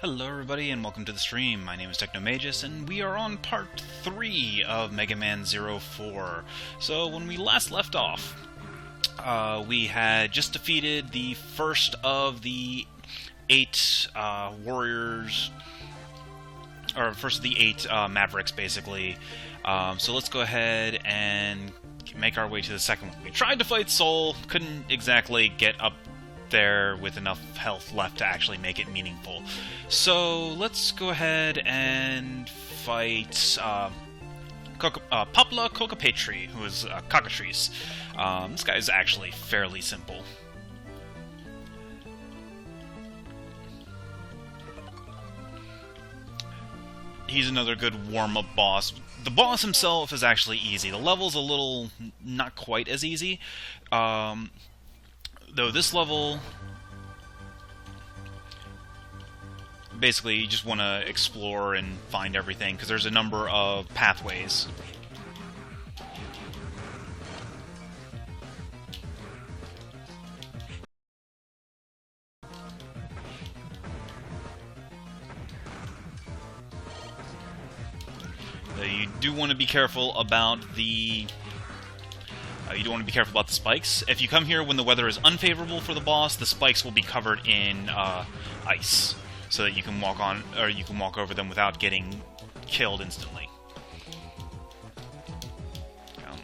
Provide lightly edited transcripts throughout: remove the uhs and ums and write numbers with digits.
Hello everybody and welcome to the stream. My name is Technomagus and we are on part 3 of Mega Man 04. So when we last left off, we had just defeated the first of the 8 warriors, or first of the 8 Mavericks basically. So let's go ahead and make our way to the second one. We tried to fight Soul, couldn't exactly get up there with enough health left to actually make it meaningful. So let's go ahead and fight Popla Cocapatri, who is Cockatrice. This guy is actually fairly simple. He's another good warm-up boss. The boss himself is actually easy. The level's a little not quite as easy. Though this level, basically you just want to explore and find everything, because there's a number of pathways. You do want to be careful about the spikes. If you come here when the weather is unfavorable for the boss, the spikes will be covered in ice, so that you can walk on, or you can walk over them without getting killed instantly. Come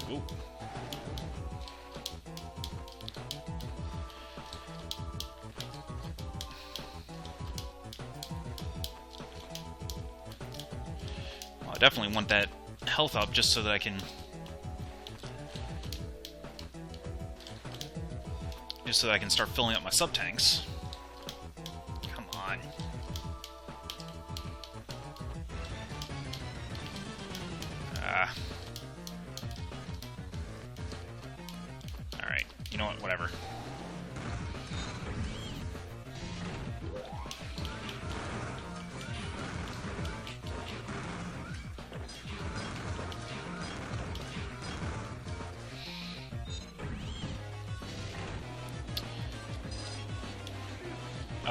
on. Ooh. I definitely want that health up just so that I can start filling up my sub-tanks. Come on. Alright, you know what, whatever.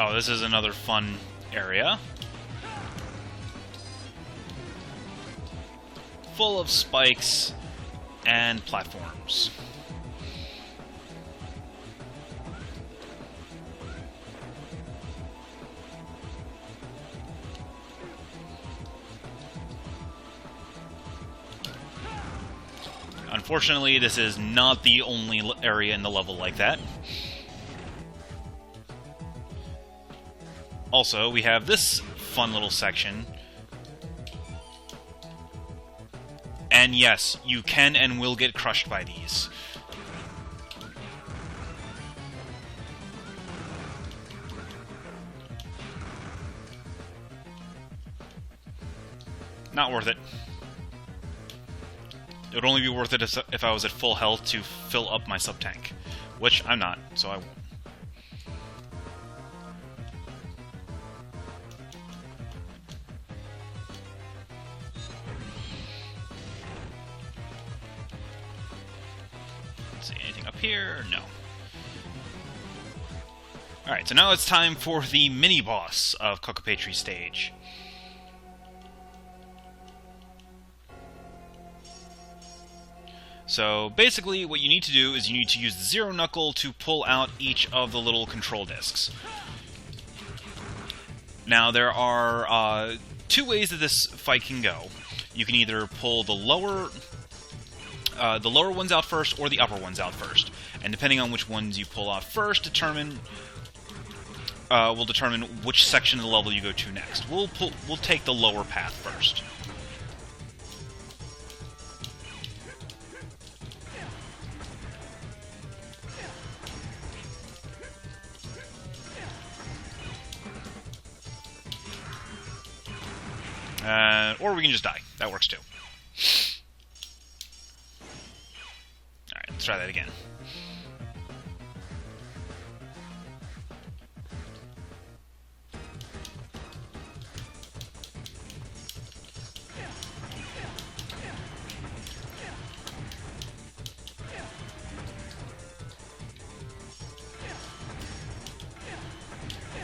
Oh, this is another fun area. Full of spikes and platforms. Unfortunately, this is not the only area in the level like that. Also, we have this fun little section. And yes, you can and will get crushed by these. Not worth it. It would only be worth it if I was at full health to fill up my sub-tank. Which I'm not, so I won't. Here? No. Alright, so now it's time for the mini-boss of Cocapatri stage. So, basically, what you need to do is you need to use the Zero Knuckle to pull out each of the little control discs. Now, there are 2 ways that this fight can go. You can either pull the lower ones out first, or the upper ones out first. And depending on which ones you pull out first, will determine which section of the level you go to next. We'll take the lower path first. Or we can just die. That works too. Alright, let's try that again.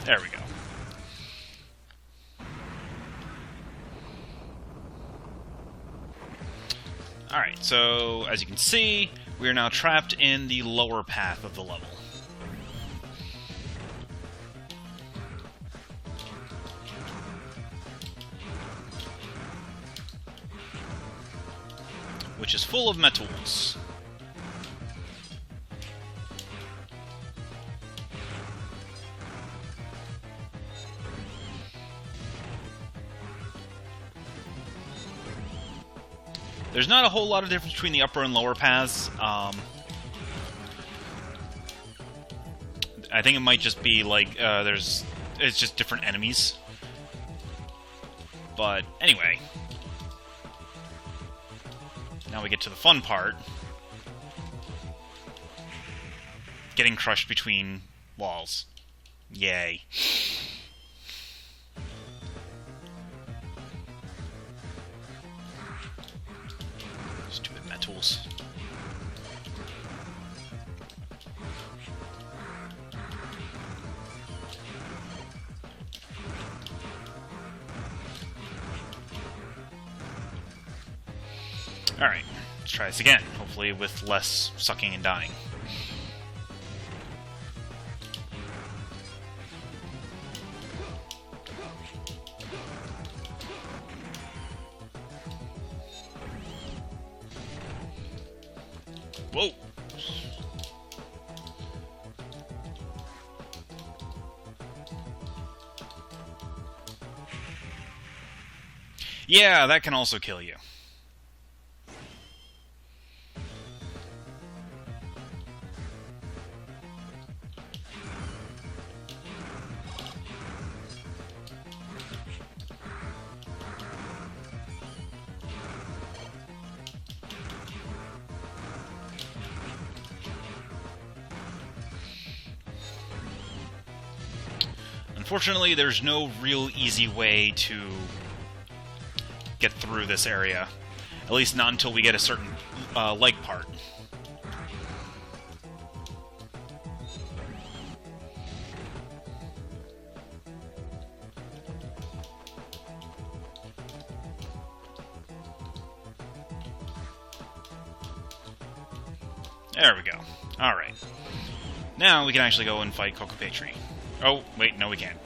There we go. Alright, so as you can see, we are now trapped in the lower path of the level. Which is full of metals. There's not a whole lot of difference between the upper and lower paths. I think it might just be like it's just different enemies. But anyway, now we get to the fun part. Getting crushed between walls. Yay. Stupid metals. Alright, let's try this again, hopefully with less sucking and dying. Whoa! Yeah, that can also kill you. Unfortunately, there's no real easy way to get through this area. At least not until we get a certain leg part. There we go. Alright. Now we can actually go and fight Kokopatri. Oh, wait, no we can't.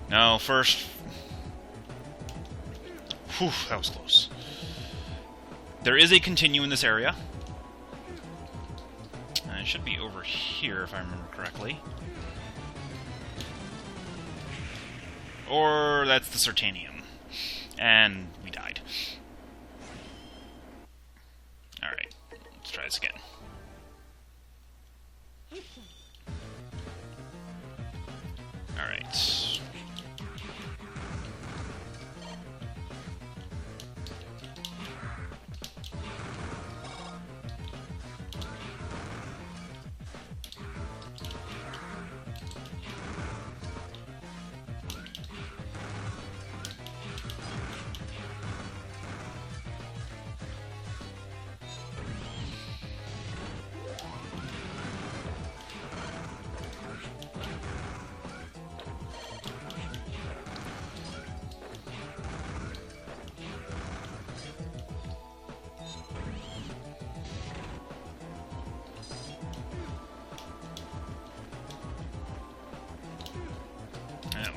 No, first... Whew, that was close. There is a continue in this area. It should be over here, if I remember correctly. Or that's the Certanium. And we died. Alright, let's try this again. Alright.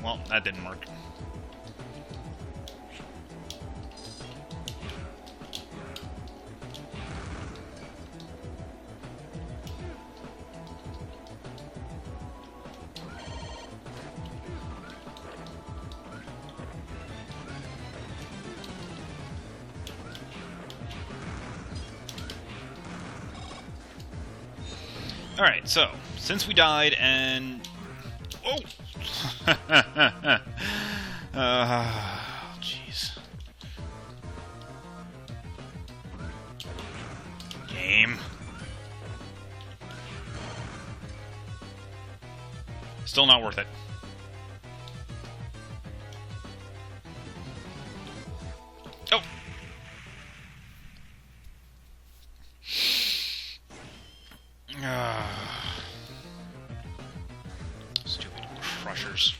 Well, that didn't work. Alright, so, since we died and... Oh! Jeez. Game. Still not worth it. Oh! Stupid crush crushers.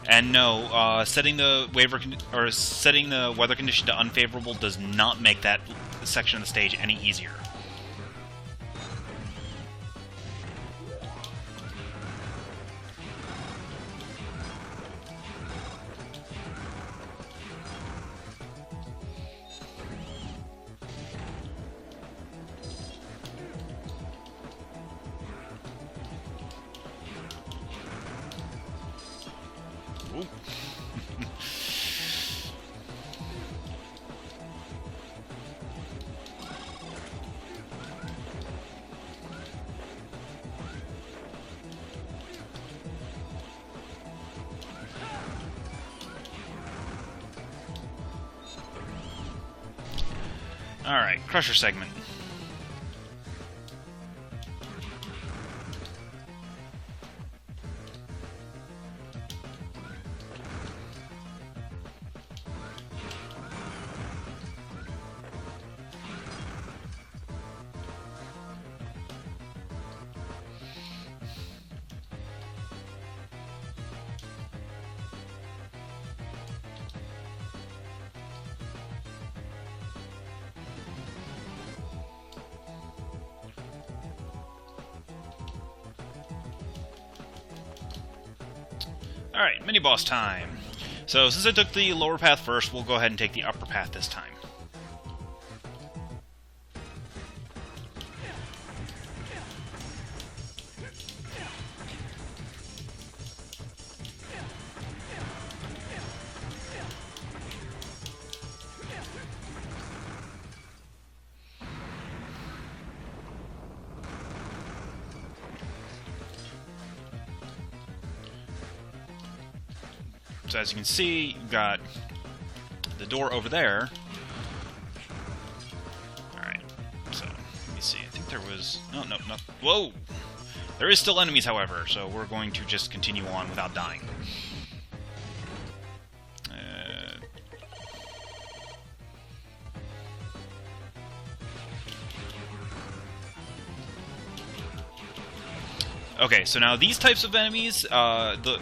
And no, setting the setting the weather condition to unfavorable does not make that section of the stage any easier. Ooh. Alright, Crusher segment. Alright, mini-boss time. So, since I took the lower path first, we'll go ahead and take the upper path this time. So as you can see, you've got the door over there. Alright, so let me see. I think there was... No. Whoa! There is still enemies, however, so we're going to just continue on without dying. Okay, so now these types of enemies, the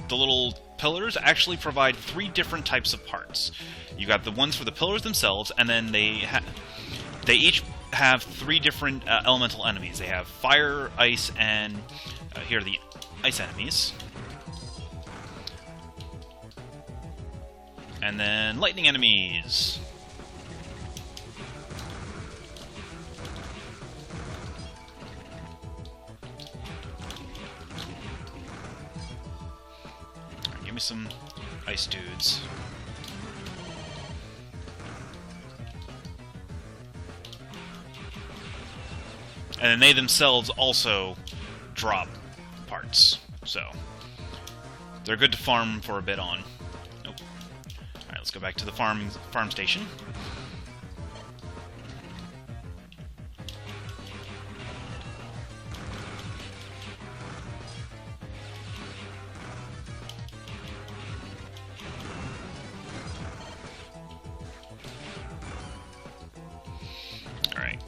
little pillars actually provide 3 different types of parts. You got the ones for the pillars themselves, and then they each have 3 different elemental enemies. They have fire, ice, and here are the ice enemies. And then lightning enemies. Give me some ice dudes. And then they themselves also drop parts, so they're good to farm for a bit on. Nope. Alright, let's go back to the farm station. Alright.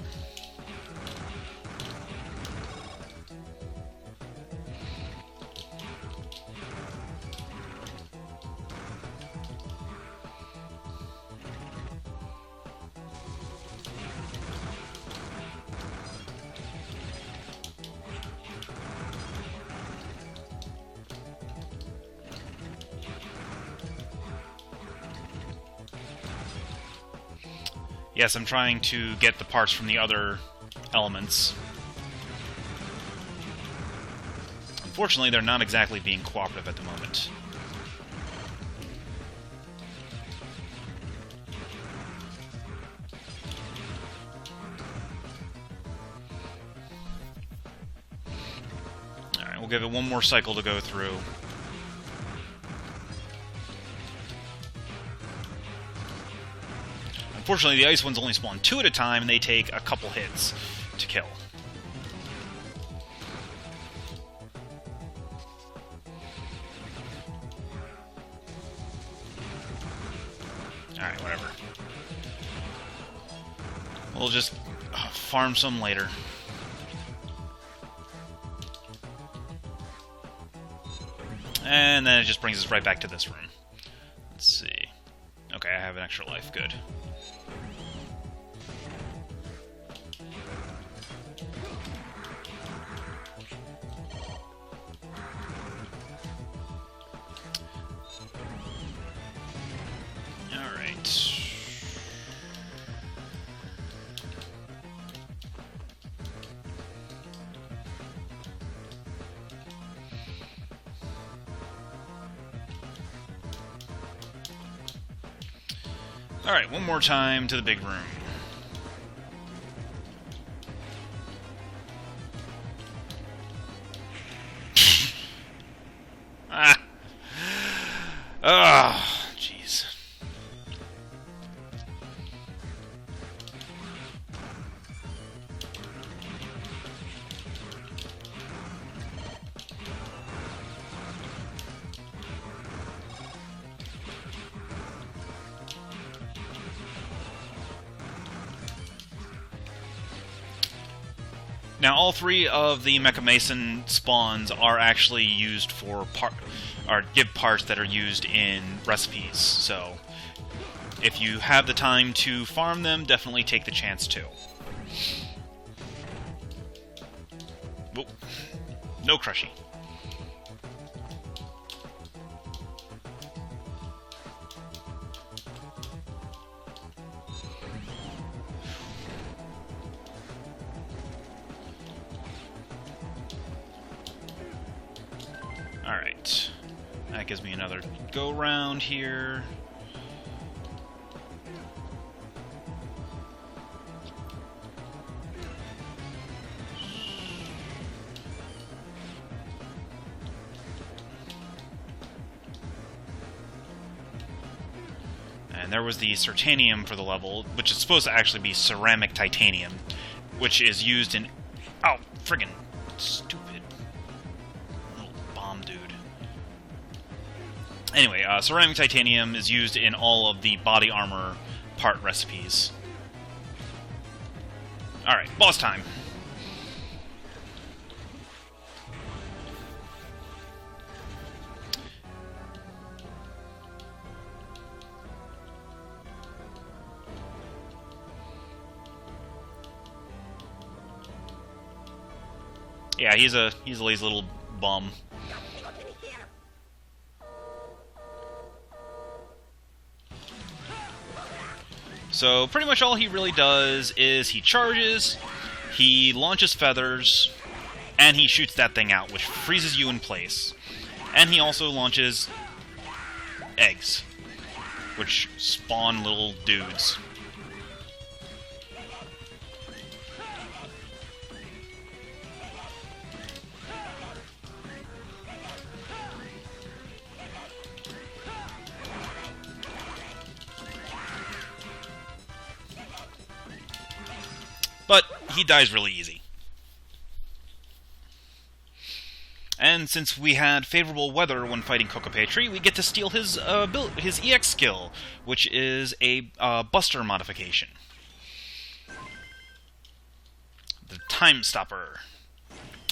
Yes, I'm trying to get the parts from the other elements. Unfortunately, they're not exactly being cooperative at the moment. Alright, we'll give it one more cycle to go through. Unfortunately, the ice ones only spawn 2 at a time, and they take a couple hits to kill. Alright, whatever. We'll just farm some later. And then it just brings us right back to this room. Let's see. Okay, I have an extra life. Good. Alright. Alright, one more time to the big room. Ah! Ah, jeez. Now, all three of the Mecha spawns are actually used for give parts that are used in recipes. So, if you have the time to farm them, definitely take the chance to. Whoop. No crushy. Alright. That gives me another go-round here. And there was the Certanium for the level, which is supposed to actually be ceramic titanium, which is used in... Oh, friggin' stupid. Anyway, ceramic titanium is used in all of the body armor part recipes. Alright, boss time. Yeah, he's a lazy little bum. So, pretty much all he really does is he charges, he launches feathers, and he shoots that thing out, which freezes you in place. And he also launches eggs, which spawn little dudes. But he dies really easy. And since we had favorable weather when fighting Kokopetri, we get to steal his EX skill, which is a Buster modification. The Time Stopper.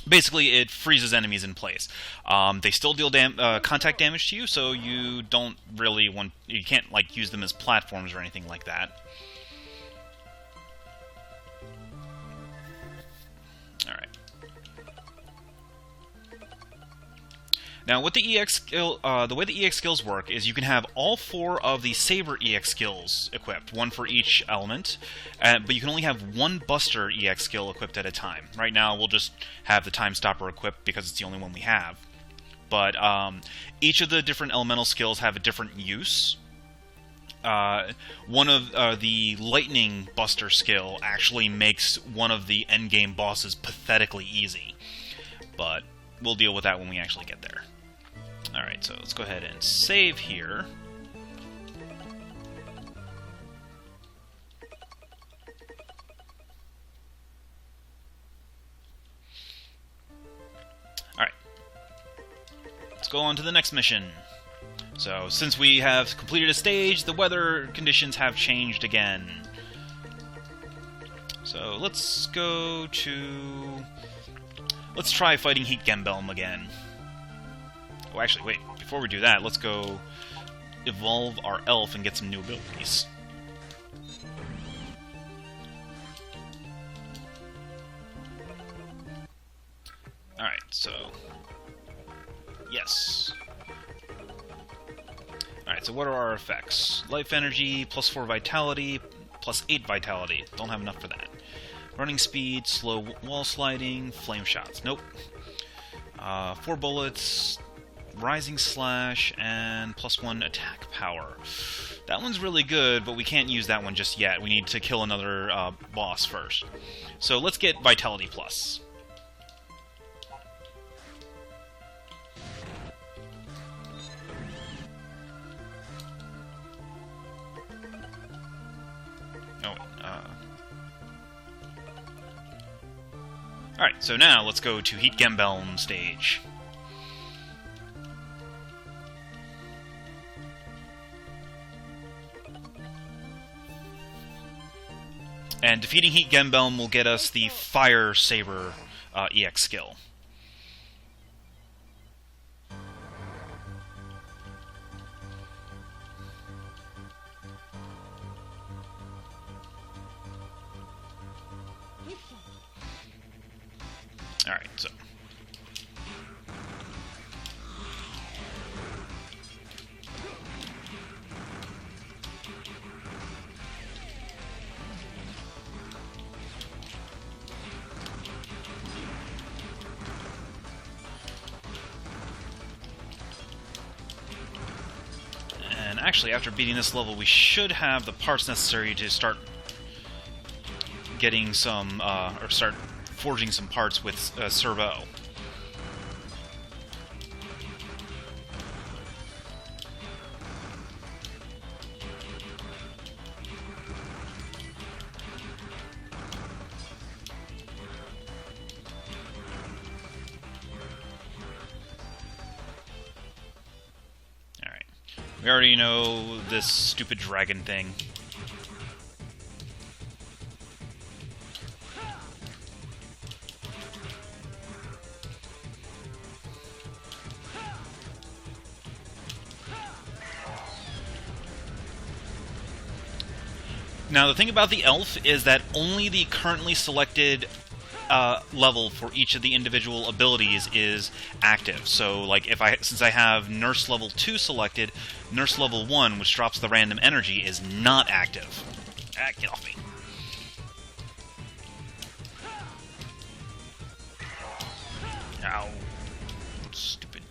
Basically, it freezes enemies in place. They still deal contact damage to you, so you don't really you can't like use them as platforms or anything like that. Alright. Now, with the EX skill, the way the EX skills work is you can have all 4 of the Saber EX skills equipped, one for each element, but you can only have one Buster EX skill equipped at a time. Right now, we'll just have the Time Stopper equipped because it's the only one we have. But each of the different elemental skills have a different use. One of the Lightning Buster skill actually makes one of the endgame bosses pathetically easy. But we'll deal with that when we actually get there. Alright, so let's go ahead and save here. Alright. Let's go on to the next mission. So, since we have completed a stage, the weather conditions have changed again. So let's go to... Let's try fighting Heat Gembelm again. Oh, actually, wait. Before we do that, let's go evolve our elf and get some new abilities. Alright, so... Yes. Alright, so what are our effects? Life energy, plus 4 vitality, plus 8 vitality. Don't have enough for that. Running speed, slow wall sliding, flame shots. Nope. 4 bullets, rising slash, and plus 1 attack power. That one's really good, but we can't use that one just yet. We need to kill another boss first. So let's get vitality plus. Alright, so now let's go to Heat Gembelm stage. And defeating Heat Gembelm will get us the Fire Saber EX skill. Alright, so... And actually, after beating this level, we should have the parts necessary to start getting some, or start forging some parts with Servo. Alright. We already know this stupid dragon thing. Now, the thing about the elf is that only the currently selected level for each of the individual abilities is active. So, like, since I have Nurse level 2 selected, Nurse level 1, which drops the random energy, is not active. Ah, get off me. Ow. Stupid.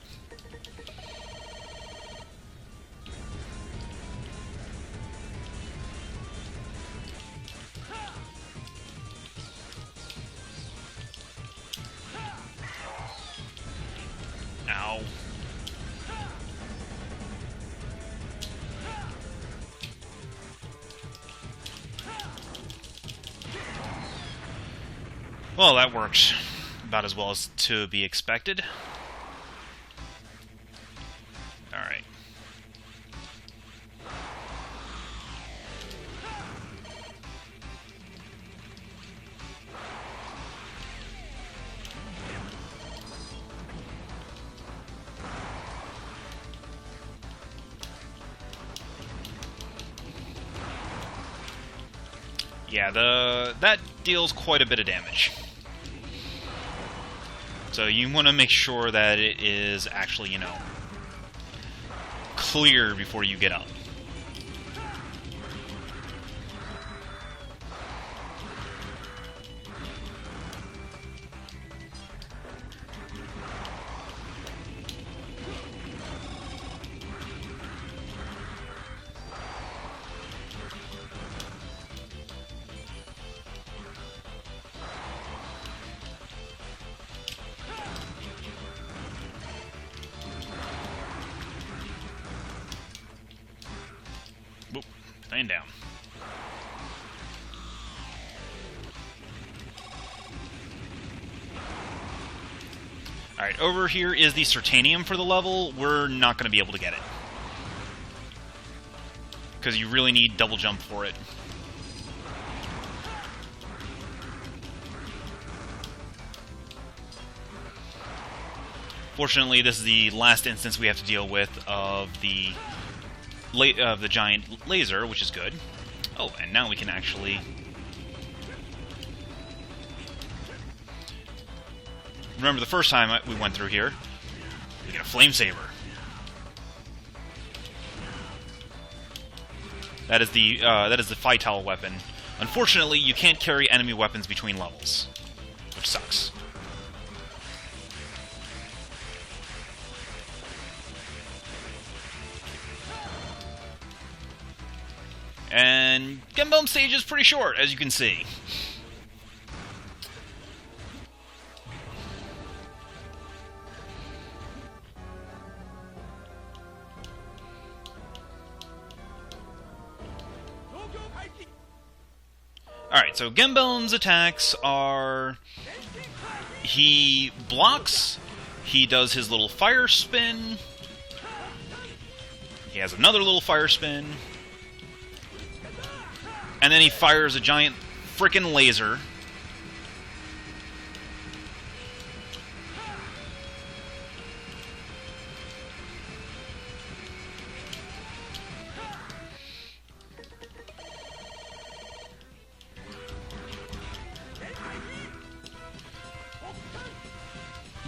Ow. Well, that worked about as well as to be expected. Alright. Yeah, that deals quite a bit of damage. So you want to make sure that it is actually, you know, clear before you get up. Whoop, staying down. Alright, over here is the Certanium for the level. We're not going to be able to get it, because you really need double jump for it. Unfortunately, this is the last instance we have to deal with of the giant laser, which is good. Oh, and now we can actually... Remember the first time we went through here, we get a flame saber. That is the Vital weapon. Unfortunately, you can't carry enemy weapons between levels, which sucks. And Gunbomb stage is pretty short, as you can see. Alright, so Genbomb's attacks are... He blocks, he does his little fire spin, he has another little fire spin, and then he fires a giant frickin' laser.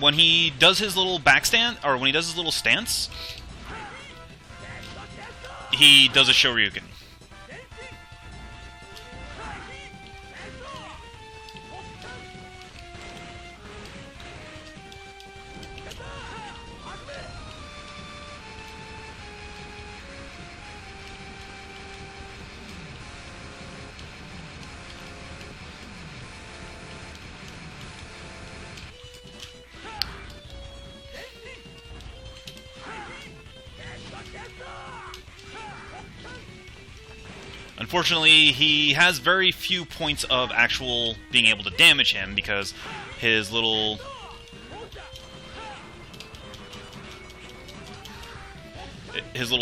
When he does his little backstand, or when he does his little stance, he does a Shoryuken. Unfortunately, he has very few points of actual being able to damage him because his little...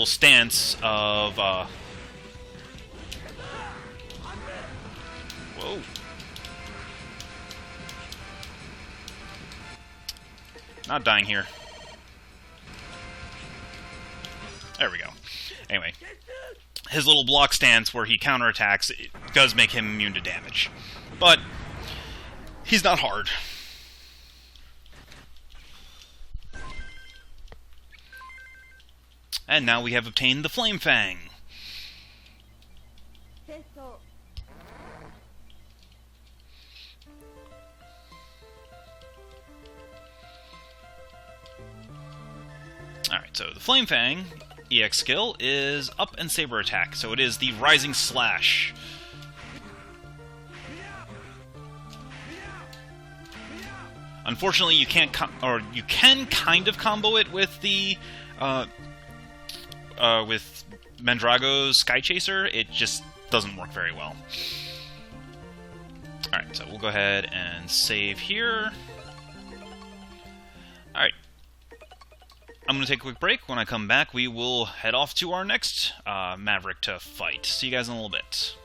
stance of... Whoa. Not dying here. There we go. Anyway. His little block stance where he counterattacks it does make him immune to damage. But he's not hard. And now we have obtained the Flame Fang. Alright, so the Flame Fang EX skill is Up and Saber Attack, so it is the Rising Slash. Unfortunately, you can't, you can kind of combo it with the, with Mandrago's Sky Chaser. It just doesn't work very well. Alright, so we'll go ahead and save here. Alright. I'm going to take a quick break. When I come back, we will head off to our next Maverick to fight. See you guys in a little bit.